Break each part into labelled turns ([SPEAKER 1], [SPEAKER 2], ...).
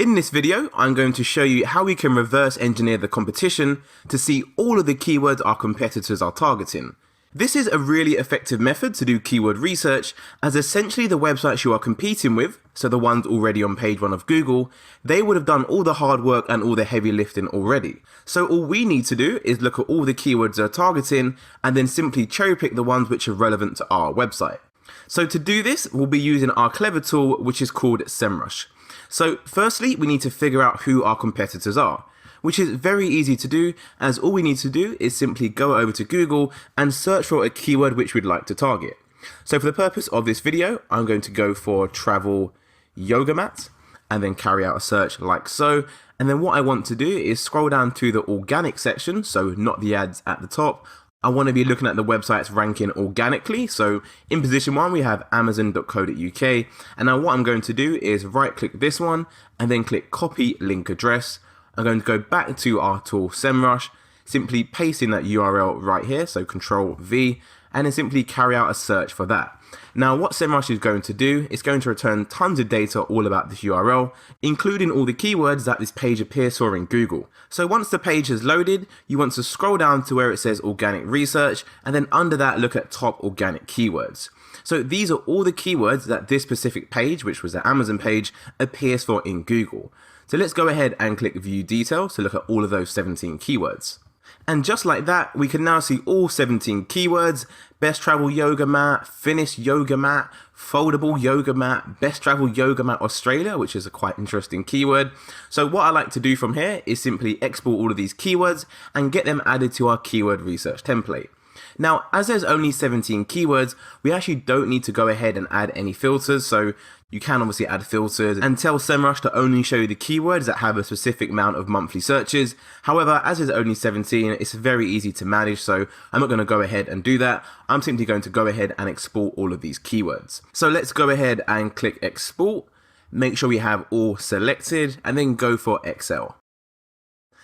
[SPEAKER 1] In this video, I'm going to show you how we can reverse engineer the competition to see all of the keywords our competitors are targeting. This is a really effective method to do keyword research, as essentially the websites you are competing with, so the ones already on page 1 of Google, they would have done all the hard work and all the heavy lifting already. So all we need to do is look at all the keywords they're targeting and then simply cherry pick the ones which are relevant to our website. So to do this, we'll be using our clever tool which is called SEMrush. So firstly, we need to figure out who our competitors are, which is very easy to do, as all we need to do is simply go over to Google and search for a keyword which we'd like to target. So for the purpose of this video, I'm going to go for travel yoga mat and then carry out a search like so. And then what I want to do is scroll down to the organic section, so not the ads at the top. I want to be looking at the websites ranking organically. So in position 1, we have amazon.co.uk. And now what I'm going to do is right click this one and then click copy link address. I'm going to go back to our tool SEMrush, simply paste in that URL right here. So Control V, and then simply carry out a search for that. Now what SEMrush is going to do is going to return tons of data all about this URL, including all the keywords that this page appears for in Google. So once the page has loaded, you want to scroll down to where it says organic research, and then under that look at top organic keywords. So these are all the keywords that this specific page, which was the Amazon page, appears for in Google. So let's go ahead and click view details to look at all of those 17 keywords. And just like that, we can now see all 17 keywords: best travel yoga mat, Finnish yoga mat, foldable yoga mat, best travel yoga mat Australia, which is a quite interesting keyword. So what I like to do from here is simply export all of these keywords and get them added to our keyword research template. Now, as there's only 17 keywords, we actually don't need to go ahead and add any filters. So you can obviously add filters and tell SEMrush to only show you the keywords that have a specific amount of monthly searches. However, as there's only 17, it's very easy to manage. So I'm not going to go ahead and do that. I'm simply going to go ahead and export all of these keywords. So let's go ahead and click export. Make sure we have all selected and then go for Excel.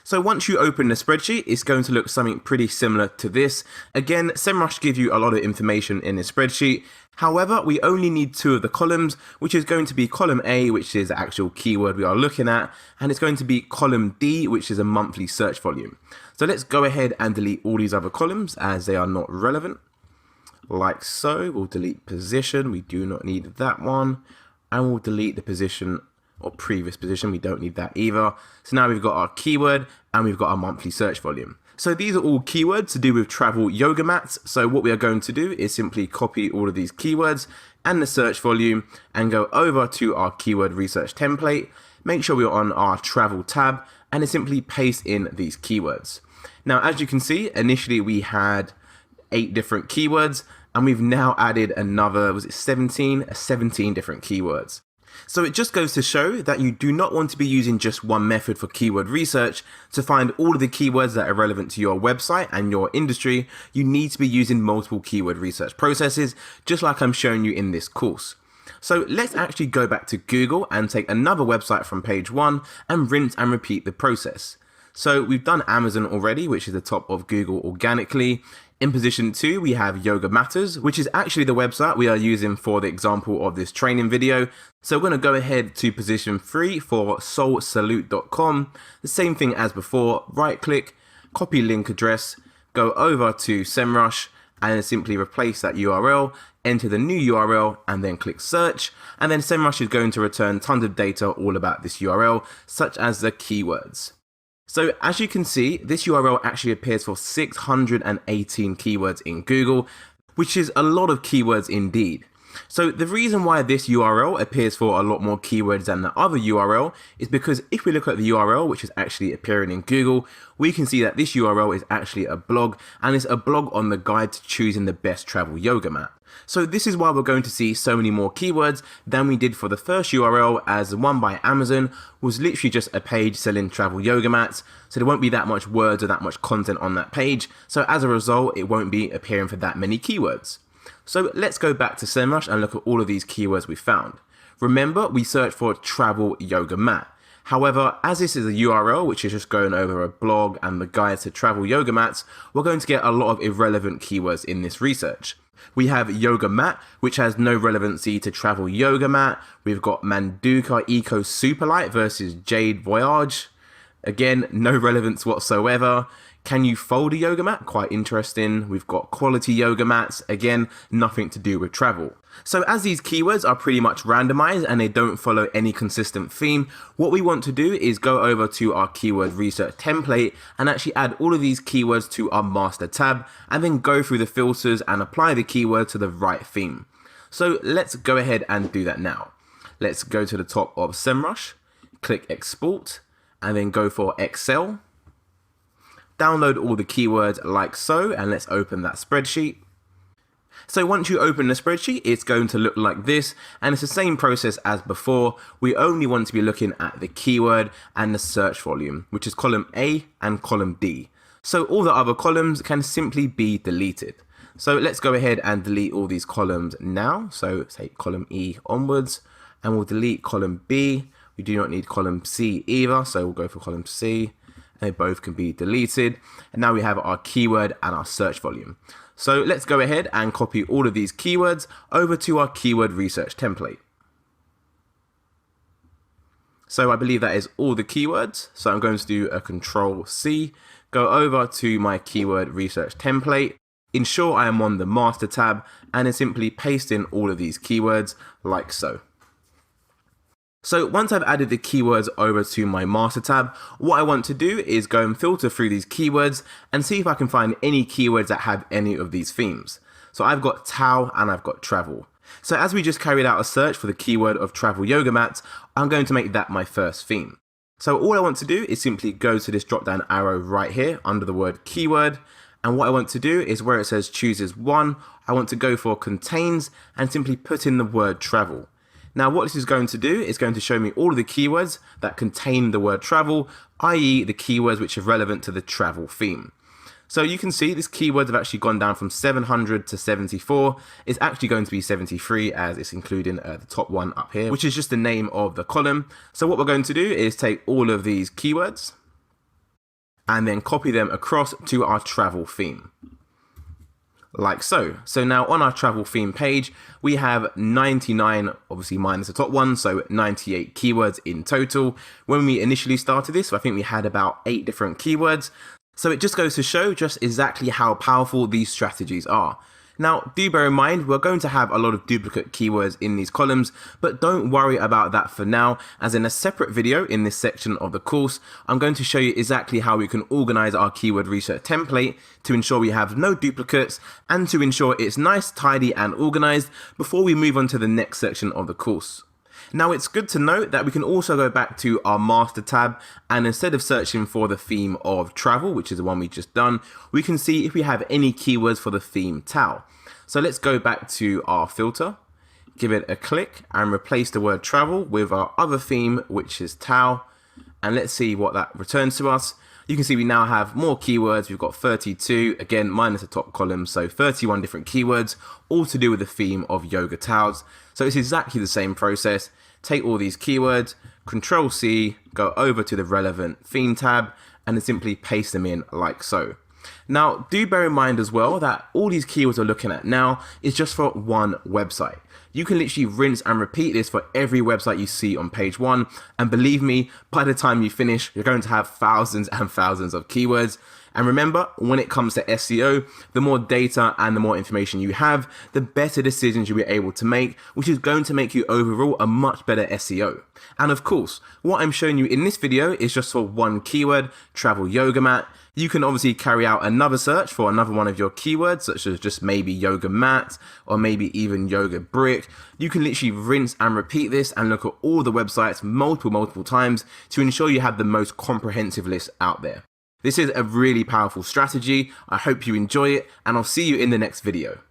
[SPEAKER 1] So once you open the spreadsheet, it's going to look something pretty similar to this. Again, SEMrush gives you a lot of information in this spreadsheet. However, we only need 2 of the columns, which is going to be column A, which is the actual keyword we are looking at, and it's going to be column D, which is a monthly search volume. So let's go ahead and delete all these other columns as they are not relevant. Like so, we'll delete position, we do not need that one, and we'll delete the position or previous position, we don't need that either. So now we've got our keyword and we've got our monthly search volume. So these are all keywords to do with travel yoga mats. So what we are going to do is simply copy all of these keywords and the search volume and go over to our keyword research template. Make sure we're on our travel tab and then simply paste in these keywords. Now, as you can see, initially we had 8 different keywords and we've now added another, was it 17 different keywords. So it just goes to show that you do not want to be using just one method for keyword research. To find all of the keywords that are relevant to your website and your industry, you need to be using multiple keyword research processes, just like I'm showing you in this course. So let's actually go back to Google and take another website from page 1 and rinse and repeat the process. So we've done Amazon already, which is the top of Google organically. In position 2, we have Yoga Matters, which is actually the website we are using for the example of this training video. So we're going to go ahead to position 3 for soulsalute.com. The same thing as before, right click, copy link address, go over to SEMrush and then simply replace that URL, enter the new URL and then click search. And then SEMrush is going to return tons of data all about this URL, such as the keywords. So as you can see, this URL actually appears for 618 keywords in Google, which is a lot of keywords indeed. So the reason why this URL appears for a lot more keywords than the other URL is because if we look at the URL, which is actually appearing in Google, we can see that this URL is actually a blog, and it's a blog on the guide to choosing the best travel yoga mat. So this is why we're going to see so many more keywords than we did for the first URL, as the one by Amazon was literally just a page selling travel yoga mats. So there won't be that much words or that much content on that page. So as a result, it won't be appearing for that many keywords. So let's go back to SEMrush and look at all of these keywords we found. Remember, we searched for travel yoga mat. However, as this is a URL, which is just going over a blog and the guide to travel yoga mats, we're going to get a lot of irrelevant keywords in this research. We have yoga mat, which has no relevancy to travel yoga mat. We've got Manduka Eco Superlight versus Jade Voyage. Again, no relevance whatsoever. Can you fold a yoga mat? Quite interesting. We've got quality yoga mats. Again, nothing to do with travel. So as these keywords are pretty much randomized and they don't follow any consistent theme, what we want to do is go over to our keyword research template and actually add all of these keywords to our master tab and then go through the filters and apply the keyword to the right theme. So let's go ahead and do that now. Let's go to the top of SEMrush, click export, and then go for Excel. Download all the keywords like so, and let's open that spreadsheet. So once you open the spreadsheet, it's going to look like this, and it's the same process as before. We only want to be looking at the keyword and the search volume, which is column A and column D. So all the other columns can simply be deleted. So let's go ahead and delete all these columns now. So say column E onwards, and we'll delete column B. We do not need column C either, so we'll go for column C. They both can be deleted. And now we have our keyword and our search volume. So let's go ahead and copy all of these keywords over to our keyword research template. So I believe that is all the keywords. So I'm going to do a Control C, go over to my keyword research template, ensure I am on the master tab, and then simply paste in all of these keywords like so. So once I've added the keywords over to my master tab, what I want to do is go and filter through these keywords and see if I can find any keywords that have any of these themes. So I've got towel and I've got travel. So as we just carried out a search for the keyword of travel yoga mats, I'm going to make that my first theme. So all I want to do is simply go to this drop down arrow right here under the word keyword. And what I want to do is where it says chooses one, I want to go for contains and simply put in the word travel. Now what this is going to do is going to show me all of the keywords that contain the word travel, i.e. the keywords which are relevant to the travel theme. So you can see this keywords have actually gone down from 700 to 74. It's actually going to be 73 as it's including the top one up here, which is just the name of the column. So what we're going to do is take all of these keywords and then copy them across to our travel theme. Like so. So now on our travel theme page, we have 99, obviously minus the top one, so 98 keywords in total. When we initially started this, I think we had about 8 different keywords. So it just goes to show just exactly how powerful these strategies are. Now, do bear in mind, we're going to have a lot of duplicate keywords in these columns, but don't worry about that for now, as in a separate video in this section of the course, I'm going to show you exactly how we can organize our keyword research template to ensure we have no duplicates and to ensure it's nice, tidy, and organized before we move on to the next section of the course. Now it's good to note that we can also go back to our master tab, and instead of searching for the theme of travel, which is the one we just done, we can see if we have any keywords for the theme towel. So let's go back to our filter, give it a click and replace the word travel with our other theme, which is towel. And let's see what that returns to us. You can see we now have more keywords. We've got 32, again, minus the top column. So 31 different keywords, all to do with the theme of yoga towels. So it's exactly the same process. Take all these keywords, Control C, go over to the relevant theme tab, and then simply paste them in like so. Now, do bear in mind as well that all these keywords we're looking at now is just for one website. You can literally rinse and repeat this for every website you see on page one. And believe me, by the time you finish, you're going to have thousands and thousands of keywords. And remember, when it comes to SEO, the more data and the more information you have, the better decisions you'll be able to make, which is going to make you overall a much better SEO. And of course, what I'm showing you in this video is just for one keyword, travel yoga mat. You can obviously carry out another search for another one of your keywords, such as just maybe yoga mat or maybe even yoga brick. You can literally rinse and repeat this and look at all the websites multiple times to ensure you have the most comprehensive list out there. This is a really powerful strategy. I hope you enjoy it, and I'll see you in the next video.